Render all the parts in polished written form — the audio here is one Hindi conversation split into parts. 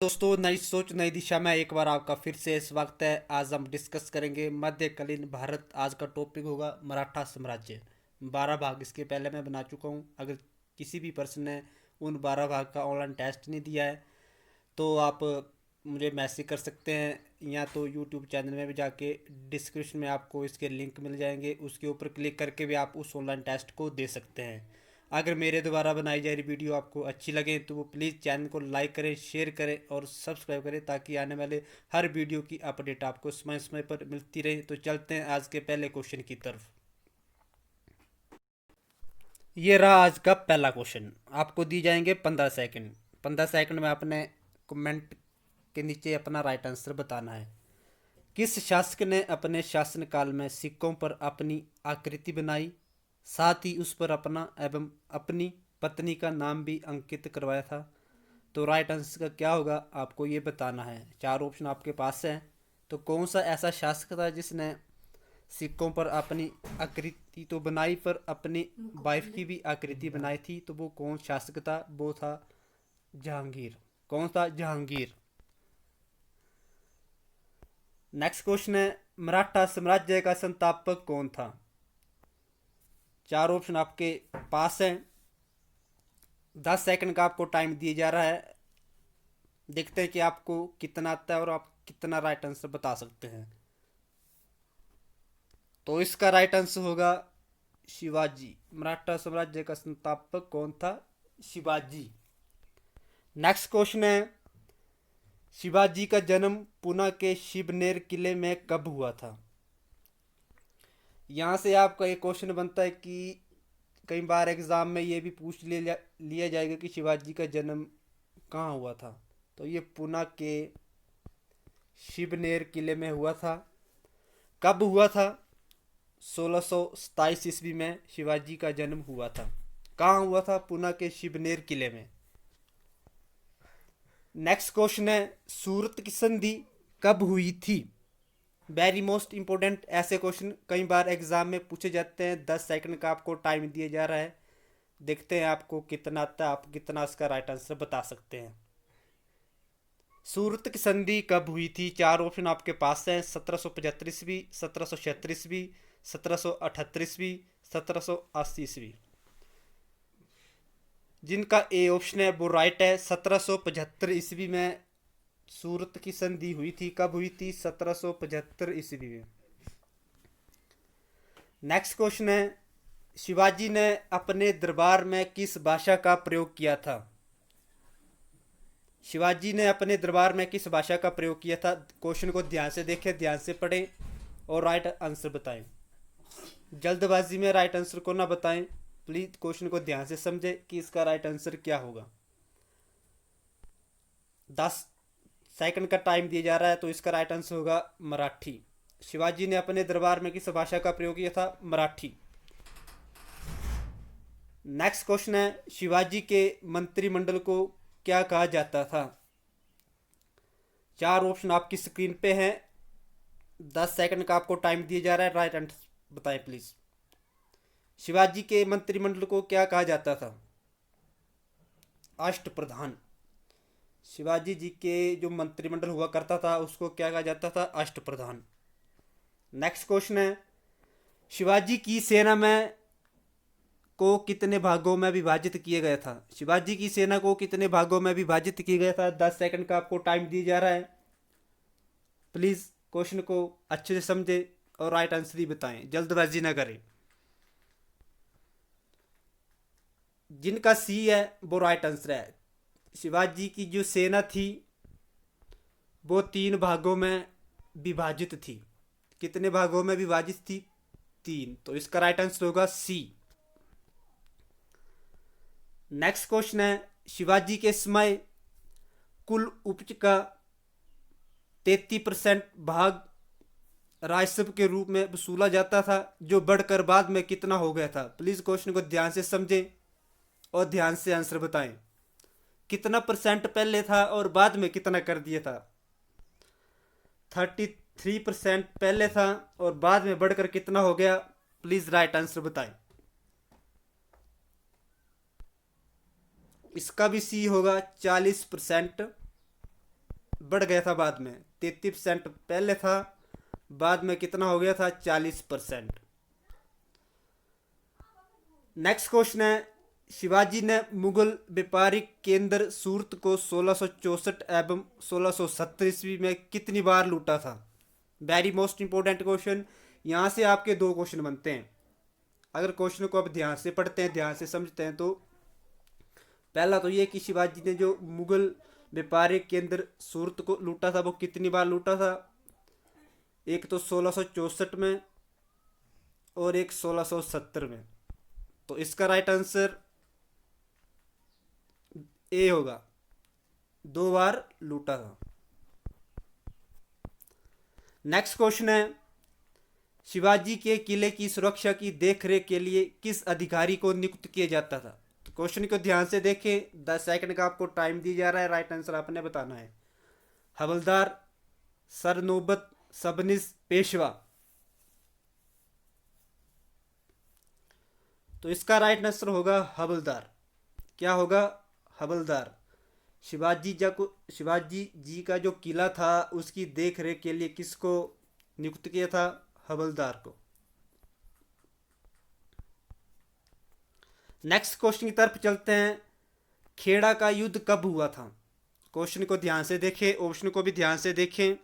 दोस्तों, नई सोच नई दिशा में एक बार आपका फिर से स्वागत है। आज हम डिस्कस करेंगे मध्यकालीन भारत। आज का टॉपिक होगा मराठा साम्राज्य। 12 भाग इसके पहले मैं बना चुका हूँ। अगर किसी भी पर्सन ने उन 12 भाग का ऑनलाइन टेस्ट नहीं दिया है तो आप मुझे मैसेज कर सकते हैं, या तो यूट्यूब चैनल में भी जाके डिस्क्रिप्शन में आपको इसके लिंक मिल जाएंगे, उसके ऊपर क्लिक करके भी आप उस ऑनलाइन टेस्ट को दे सकते हैं। अगर मेरे द्वारा बनाई जा रही वीडियो आपको अच्छी लगे तो वो प्लीज़ चैनल को लाइक करें, शेयर करें और सब्सक्राइब करें, ताकि आने वाले हर वीडियो की अपडेट आपको समय समय पर मिलती रहे। तो चलते हैं आज के पहले क्वेश्चन की तरफ। ये रहा आज का पहला क्वेश्चन। आपको दी जाएंगे 15 सेकंड। 15 सेकंड में आपने कमेंट के नीचे अपना राइट आंसर बताना है। किस शासक ने अपने शासनकाल में सिक्कों पर अपनी आकृति बनाई, साथ ही उस पर अपना एवं अपनी पत्नी का नाम भी अंकित करवाया था? तो राइट आंसर का क्या होगा, आपको ये बताना है। चार ऑप्शन आपके पास हैं। तो कौन सा ऐसा शासक था जिसने सिक्कों पर अपनी आकृति तो बनाई पर अपनी वाइफ की भी आकृति बनाई थी? तो वो कौन शासक था? वो था जहांगीर। कौन था? जहांगीर। नेक्स्ट क्वेश्चन है, मराठा साम्राज्य का संस्थापक कौन था? चार ऑप्शन आपके पास हैं। 10 सेकंड का आपको टाइम दिया जा रहा है। देखते हैं कि आपको कितना आता है और आप कितना राइट आंसर बता सकते हैं। तो इसका राइट आंसर होगा शिवाजी। मराठा साम्राज्य का संस्थापक कौन था? शिवाजी। नेक्स्ट क्वेश्चन है, शिवाजी का जन्म पुणे के शिवनेर किले में कब हुआ था? यहाँ से आपका एक क्वेश्चन बनता है कि कई बार एग्जाम में ये भी पूछ लिया जाएगा कि शिवाजी का जन्म कहाँ हुआ था। तो ये पुणे के शिवनेर किले में हुआ था। कब हुआ था? 1627 ईस्वी में शिवाजी का जन्म हुआ था। कहाँ हुआ था? पुणे के शिवनेर किले में। नेक्स्ट क्वेश्चन है, सूरत की संधि कब हुई थी? Very most important. ऐसे क्वेश्चन कई बार एग्जाम में पूछे जाते हैं। 10 सेकंड का आपको टाइम दिया जा रहा है। देखते हैं आपको कितना आता है, आप कितना इसका राइट आंसर बता सकते हैं। सूरत की संधि कब हुई थी? चार ऑप्शन आपके पास हैं। 1775 ईस्वी, 1776 ईस्वी, 1778 ईस्वी, 1780 ईस्वी। जिनका ए ऑप्शन है वो राइट है। 1775 ईस्वी में सूरत की संधि हुई थी। कब हुई थी? 1775 ईस्वी में। नेक्स्ट क्वेश्चन है, शिवाजी ने अपने दरबार में किस भाषा का प्रयोग किया था? शिवाजी ने अपने दरबार में किस भाषा का प्रयोग किया था? क्वेश्चन को ध्यान से देखें, ध्यान से पढ़ें और राइट आंसर बताएं। जल्दबाजी में राइट आंसर को ना बताएं। प्लीज क्वेश्चन को ध्यान से समझें कि इसका राइट आंसर क्या होगा। 10 सेकंड का टाइम दिया जा रहा है। तो इसका राइट आंसर होगा मराठी। शिवाजी ने अपने दरबार में किस भाषा का प्रयोग किया था? मराठी। नेक्स्ट क्वेश्चन है, शिवाजी के मंत्रिमंडल को क्या कहा जाता था? चार ऑप्शन आपकी स्क्रीन पे हैं। 10 सेकंड का आपको टाइम दिया जा रहा है। राइट आंसर बताएं प्लीज। शिवाजी के मंत्रिमंडल को क्या कहा जाता था? अष्ट प्रधान। शिवाजी जी के जो मंत्रिमंडल हुआ करता था उसको क्या कहा जाता था? अष्ट प्रधान। नेक्स्ट क्वेश्चन है, शिवाजी की सेना में को कितने भागों में विभाजित किया गया था? शिवाजी की सेना को कितने भागों में विभाजित किया गया था? 10 सेकंड का आपको टाइम दिया जा रहा है। प्लीज क्वेश्चन को अच्छे से समझे और राइट आंसर ही बताएं, जल्दबाजी ना करें। जिनका सी है वो राइट आंसर है। शिवाजी की जो सेना थी वो 3 भागों में विभाजित थी। कितने भागों में विभाजित थी? 3। तो इसका राइट आंसर होगा सी। नेक्स्ट क्वेश्चन है, शिवाजी के समय कुल उपज का 33% भाग राजस्व के रूप में वसूला जाता था, जो बढ़कर बाद में कितना हो गया था? प्लीज क्वेश्चन को ध्यान से समझें और ध्यान से आंसर बताएं। कितना परसेंट पहले था और बाद में कितना कर दिया था? 33% पहले था और बाद में बढ़कर कितना हो गया? प्लीज राइट आंसर बताएं। इसका भी सी होगा 40%। बढ़ गया था बाद में, 33% पहले था, बाद में कितना हो गया था, 40%। नेक्स्ट क्वेश्चन है, शिवाजी ने मुगल व्यापारिक केंद्र सूरत को 1664 एवं 1670 ईस्वी में कितनी बार लूटा था? Very most important question. यहाँ से आपके दो क्वेश्चन बनते हैं। अगर क्वेश्चन को आप ध्यान से पढ़ते हैं, ध्यान से समझते हैं, तो पहला तो ये कि शिवाजी ने जो मुगल व्यापारिक केंद्र सूरत को लूटा था वो कितनी बार लूटा था। एक तो 1664 में और एक 1670 में। तो इसका राइट आंसर ए होगा, 2 बार लूटा था। नेक्स्ट क्वेश्चन है, शिवाजी के किले की सुरक्षा की देखरेख के लिए किस अधिकारी को नियुक्त किया जाता था? तो क्वेश्चन को ध्यान से देखें, 10 सेकंड का आपको टाइम दिया जा रहा है, राइट आंसर आपने बताना है। हवलदार, सरनोबत, सबनिस, पेशवा। तो इसका राइट आंसर होगा हवलदार। क्या होगा? हवलदार। शिवाजी जी का जो किला था उसकी देख रेख के लिए किसको नियुक्त किया था? हवलदार को। नेक्स्ट क्वेश्चन की तरफ चलते हैं, खेड़ा का युद्ध कब हुआ था? क्वेश्चन को ध्यान से देखें, ऑप्शन को भी ध्यान से देखें।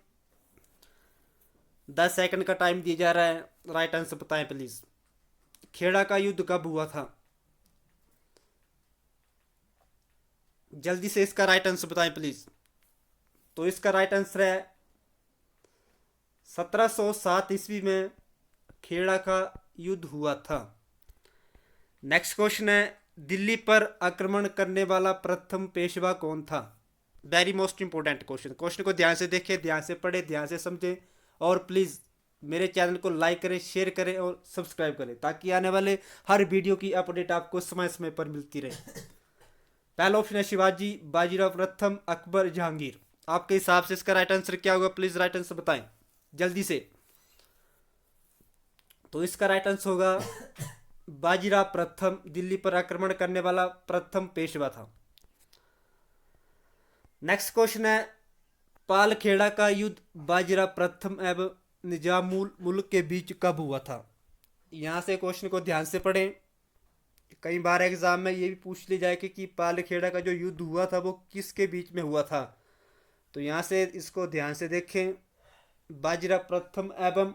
10 सेकंड का टाइम दिया जा रहा है, राइट आंसर बताएं प्लीज। खेड़ा का युद्ध कब हुआ था? जल्दी से इसका राइट आंसर बताएं प्लीज। तो इसका राइट आंसर है 1707 ईस्वी में खेड़ा का युद्ध हुआ था। नेक्स्ट क्वेश्चन है, दिल्ली पर आक्रमण करने वाला प्रथम पेशवा कौन था? Very most important question. Question को ध्यान से देखें, ध्यान से पढ़े, ध्यान से समझें, और प्लीज़ मेरे चैनल को लाइक करें, शेयर करें और सब्सक्राइब करें, ताकि आने वाले हर वीडियो की अपडेट आपको समय समय पर मिलती रहे। पहला ऑप्शन है शिवाजी, बाजीराव प्रथम, अकबर, जहांगीर। आपके हिसाब से इसका राइट आंसर क्या होगा? प्लीज़ राइट आंसर बताएं जल्दी से। तो इसका राइट आंसर होगा बाजीराव प्रथम, दिल्ली पर आक्रमण करने वाला प्रथम पेशवा था। नेक्स्ट क्वेश्चन है, पालखेड़ा का युद्ध बाजीराव प्रथम एवं निजामुल मुल्क के बीच कब हुआ था? यहाँ से क्वेश्चन को ध्यान से पढ़ें, कई बार एग्जाम में ये भी पूछ ली जाए कि पालखेड़ा का जो युद्ध हुआ था वो किसके बीच में हुआ था। तो यहाँ से इसको ध्यान से देखें, बाजीराव प्रथम एवं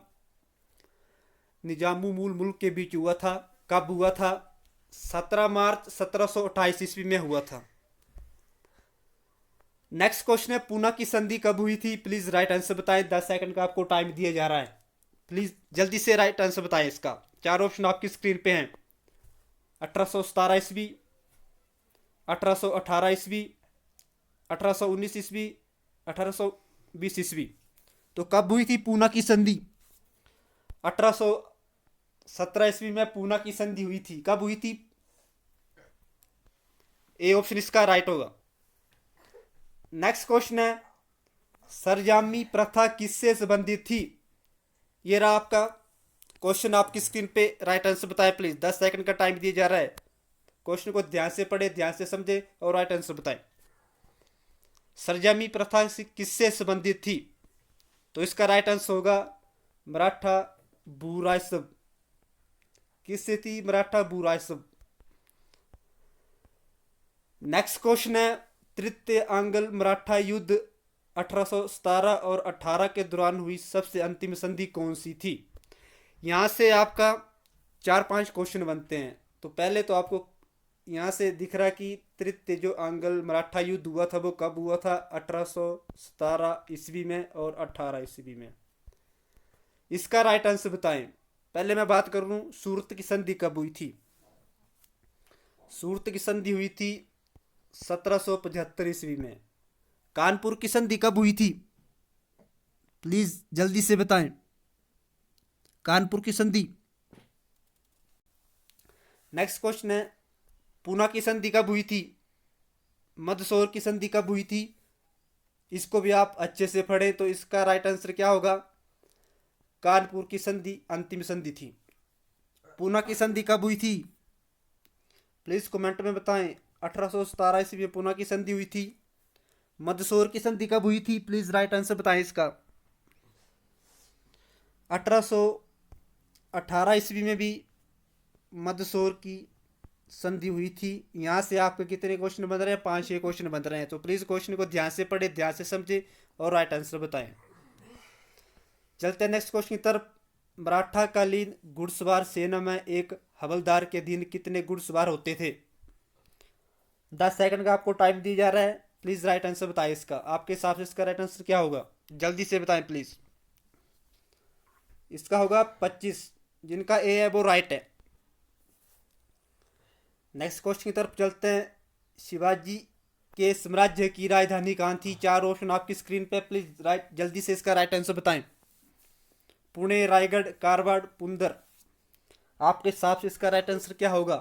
निजामुल मुल्क के बीच हुआ था। कब हुआ था? 17 मार्च 1728 ईस्वी में हुआ था। नेक्स्ट क्वेश्चन है, पूना की संधि कब हुई थी? प्लीज राइट आंसर बताएं, 10 सेकंड का आपको टाइम दिया जा रहा है, प्लीज जल्दी से राइट आंसर बताएं इसका। 4 ऑप्शन आपकी स्क्रीन पे हैं, 1817 ईस्वी, 1818 ईस्वी, 1819 ईस्वी, 1820 ईस्वी। तो कब हुई थी पूना की संधि? 1817 ईस्वी में पूना की संधि हुई थी। कब हुई थी? ए ऑप्शन इसका राइट होगा। नेक्स्ट क्वेश्चन है, सरजामी प्रथा किससे संबंधित थी? ये रहा आपका क्वेश्चन आपकी स्क्रीन पे, राइट आंसर बताएं प्लीज। 10 सेकंड का टाइम दिया जा रहा है, क्वेश्चन को ध्यान से पढ़े, ध्यान से समझे और राइट आंसर बताएं। सरजामी प्रथा किससे संबंधित थी? तो इसका राइट आंसर होगा मराठा बुराइसब। किससे थी? मराठा बुराइसब। नेक्स्ट क्वेश्चन है, तृतीय आंग्ल मराठा युद्ध 1817 और 18 के दौरान हुई सबसे अंतिम संधि कौन सी थी? यहाँ से आपका 4-5 क्वेश्चन बनते हैं। तो पहले तो आपको यहाँ से दिख रहा है कि तृतीय जो आंग्ल मराठा युद्ध हुआ था वो कब हुआ था? 1817 ईस्वी में और 18 ईस्वी में। इसका राइट आंसर बताएं। पहले मैं बात करूं सूरत की संधि कब हुई थी। सूरत की संधि हुई थी 1775 ईस्वी में। कानपुर की संधि कब हुई थी? प्लीज जल्दी से बताएं, कानपुर की संधि। नेक्स्ट क्वेश्चन है, पूना की संधि कब हुई थी? मंदसौर की संधि कब हुई थी? इसको भी आप अच्छे से पढ़ें। तो इसका राइट आंसर क्या होगा? कानपुर की संधि अंतिम संधि थी। पूना की संधि कब हुई थी? प्लीज कमेंट में बताएं। 1817 ईस्वी में पूना की संधि हुई थी। मंदसौर की संधि कब हुई थी? प्लीज राइट आंसर बताएं इसका। 1818 ईस्वी में भी मंदसौर की संधि हुई थी। यहाँ से आपके कितने क्वेश्चन बन रहे हैं? 5-6 क्वेश्चन बन रहे हैं। तो प्लीज क्वेश्चन को ध्यान से पढ़े, ध्यान से समझे और राइट आंसर बताएं। चलते हैं नेक्स्ट क्वेश्चन की तरफ। मराठा कालीन घुड़सवार सेना में एक हवलदार के अधीन कितने घुड़सवार होते थे? 10 सेकंड का आपको टाइम दिया जा रहा है। प्लीज राइट आंसर बताएं इसका। आपके हिसाब से इसका राइट आंसर क्या होगा? जल्दी से बताएं प्लीज। इसका होगा 25। जिनका ए है वो राइट है। नेक्स्ट क्वेश्चन की तरफ चलते हैं। शिवाजी के साम्राज्य की राजधानी कहाँ थी? 4 ऑप्शन आपकी स्क्रीन पे। प्लीज राइट जल्दी से इसका राइट आंसर बताएं। पुणे, रायगढ़, कारवाड़, पुंदर। आपके हिसाब से इसका राइट आंसर क्या होगा?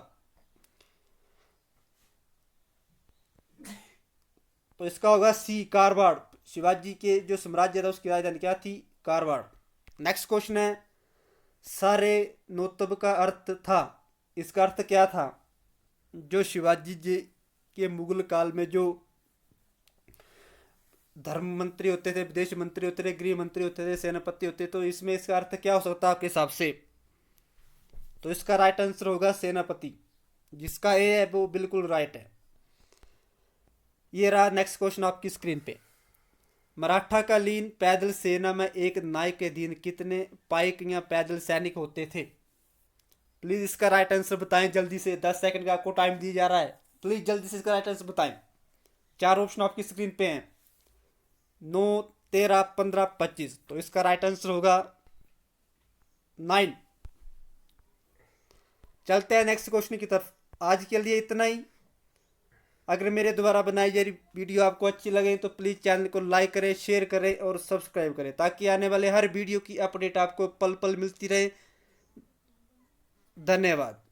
तो इसका होगा सी, कारवाड़। शिवाजी के जो साम्राज्य था उसकी राजधानी क्या थी? कारवाड़। नेक्स्ट क्वेश्चन है। सारे नोतब का अर्थ था, इसका अर्थ क्या था? जो शिवाजी जी के मुगल काल में जो धर्म मंत्री होते थे, विदेश मंत्री होते थे, गृह मंत्री होते थे, सेनापति होते, तो इसमें इसका अर्थ क्या हो सकता है आपके हिसाब से? तो इसका राइट आंसर होगा सेनापति। जिसका ए है वो बिल्कुल राइट है। ये रहा नेक्स्ट क्वेश्चन आपकी स्क्रीन पे। मराठा कालीन पैदल सेना में एक नायक के अधीन कितने पाइक या पैदल सैनिक होते थे? प्लीज इसका राइट आंसर बताएं जल्दी से। 10 सेकंड का आपको टाइम दिया जा रहा है। प्लीज जल्दी से इसका राइट आंसर बताएं। 4 ऑप्शन आपकी स्क्रीन पे हैं। 9, 13, 15, 25। तो इसका राइट आंसर होगा 9। चलते हैं नेक्स्ट क्वेश्चन की तरफ। आज के लिए इतना ही। अगर मेरे द्वारा बनाई जा रही वीडियो आपको अच्छी लगे तो प्लीज़ चैनल को लाइक करें, शेयर करें और सब्सक्राइब करें, ताकि आने वाले हर वीडियो की अपडेट आपको पल पल मिलती रहे। धन्यवाद।